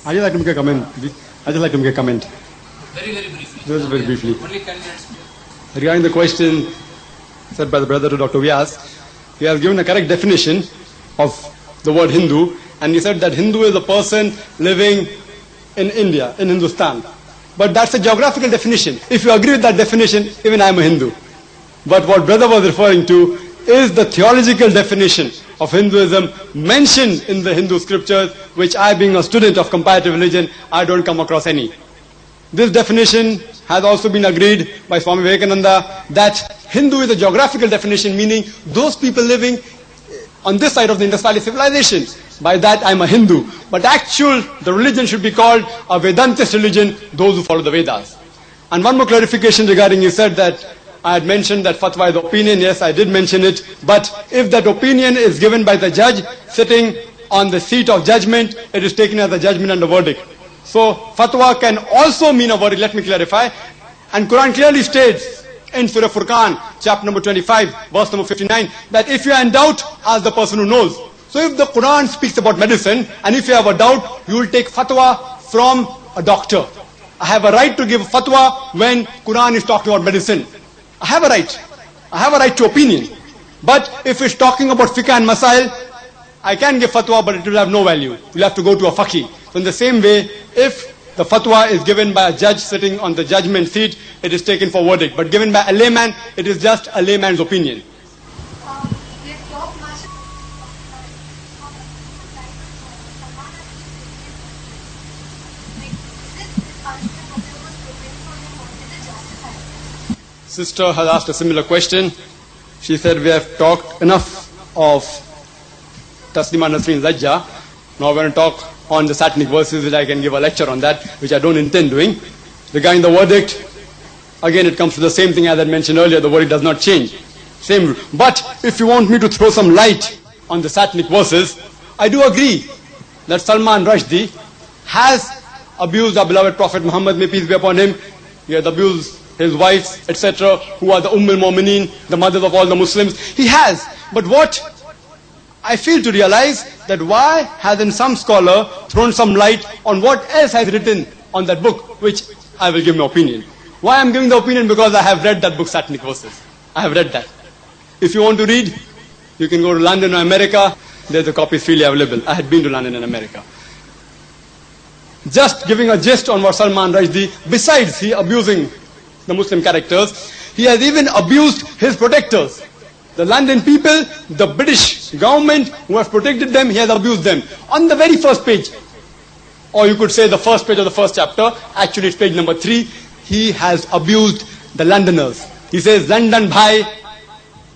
I'd just like to make a comment. I'd just like to make a comment. Very briefly. Just very briefly. Only 10 minutes. Regarding the question said by the brother to Dr. Vyas, he has given a correct definition of the word Hindu, and he said that Hindu is a person living in India, in Hindustan. But that's a geographical definition. If you agree with that definition, even I am a Hindu. But what brother was referring to is the theological definition of Hinduism mentioned in the Hindu scriptures, which I, being a student of comparative religion, I don't come across any. This definition has also been agreed by Swami Vivekananda that Hindu is a geographical definition, meaning those people living on this side of the Indus Valley civilization. By that I am a Hindu. But the religion should be called a Vedantist religion, those who follow the Vedas. And one more clarification regarding, you said that I had mentioned that fatwa is opinion. Yes, I did mention it. But if that opinion is given by the judge sitting on the seat of judgment, it is taken as a judgment and a verdict. So fatwa can also mean a verdict. Let me clarify. And Quran clearly states in Surah Furqan, chapter number 25, verse number 59, that if you are in doubt, ask the person who knows. So if the Quran speaks about medicine, and if you have a doubt, you will take fatwa from a doctor. I have a right to give fatwa when Quran is talking about medicine. I have a right. I have a right to opinion. But if it's talking about fiqh and masail, I can give fatwa, but it will have no value. You'll have to go to a faqih. So in the same way, if the fatwa is given by a judge sitting on the judgment seat, it is taken for verdict. But given by a layman, it is just a layman's opinion. Sister has asked a similar question. She said, we have talked enough of Taslima Nasreen Zajja. Now we're going to talk on the satanic verses, which I can give a lecture on that, which I don't intend doing. Regarding the verdict, again it comes to the same thing as I mentioned earlier, the verdict does not change. Same. But if you want me to throw some light on the satanic verses, I do agree that Salman Rushdie has abused our beloved Prophet Muhammad, may peace be upon him. He has abused his wives, etc., who are the al-Mu'mineen, the mothers of all the Muslims. He has. But what I fail to realize, that why hasn't some scholar thrown some light on what else has written on that book, which I will give my opinion. Why I'm giving the opinion? Because I have read that book, Satanic Verses. I have read that. If you want to read, you can go to London or America. There's a copy freely available. I had been to London and America. Just giving a gist on what Salman Rushdie, besides he abusing the Muslim characters, he has even abused his protectors. The London people, the British government who has protected them, he has abused them. On the very first page, or you could say the first page of the first chapter, actually it's page number 3, he has abused the Londoners. He says, London Bhai,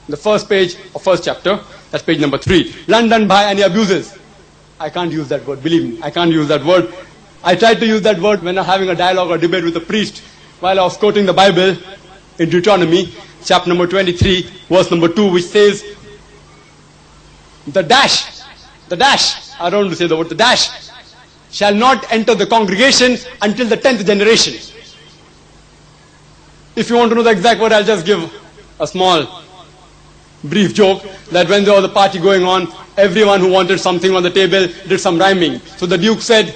the first page of first chapter, that's page number 3. London Bhai, and he abuses. I can't use that word, believe me, I can't use that word. I tried to use that word when I'm having a dialogue or debate with a priest, while I was quoting the Bible in Deuteronomy, chapter number 23, verse number 2, which says, the dash, I don't want to say the word, the dash, shall not enter the congregation until the 10th generation. If you want to know the exact word, I'll just give a small, brief joke, that when there was a party going on, everyone who wanted something on the table did some rhyming. So the Duke said,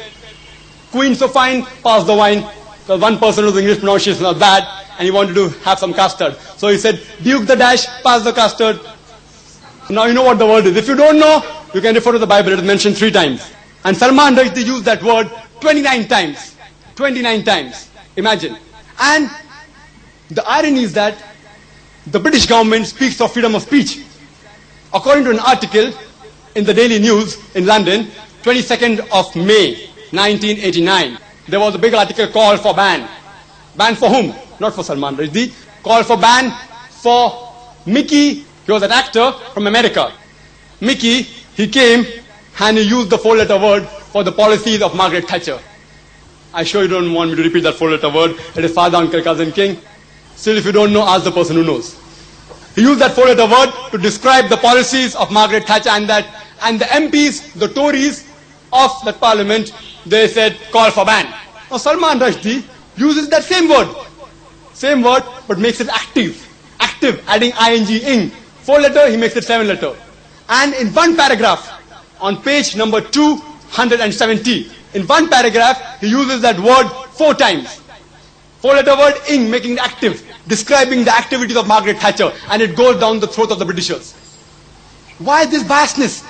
Queen so fine, pass the wine. Because one person whose English pronunciation was bad, and he wanted to have some custard. So he said, Duke the dash, pass the custard. Now you know what the word is. If you don't know, you can refer to the Bible. It is mentioned 3 times. And Salman Rushdie used that word 29 times. 29 times. Imagine. And the irony is that the British government speaks of freedom of speech. According to an article in the Daily News in London, 22nd of May, 1989, there was a big article called for ban. Ban for whom? Not for Salman Rushdie. Called for ban for Mickey. He was an actor from America. Mickey, he came and he used the 4-letter word for the policies of Margaret Thatcher. I'm sure you don't want me to repeat that 4-letter word. It is father, uncle, cousin, king. Still, if you don't know, ask the person who knows. He used that 4-letter word to describe the policies of Margaret Thatcher, and the MPs, the Tories of that parliament, they said, call for ban. Now Salman Rushdie uses that same word, but makes it active, adding ing. 4-letter, he makes it 7-letter. And in one paragraph, on page number 2, 170. In one paragraph, he uses that word 4 times. 4-letter word ing, making it active, describing the activities of Margaret Thatcher, and it goes down the throat of the Britishers. Why this biasness?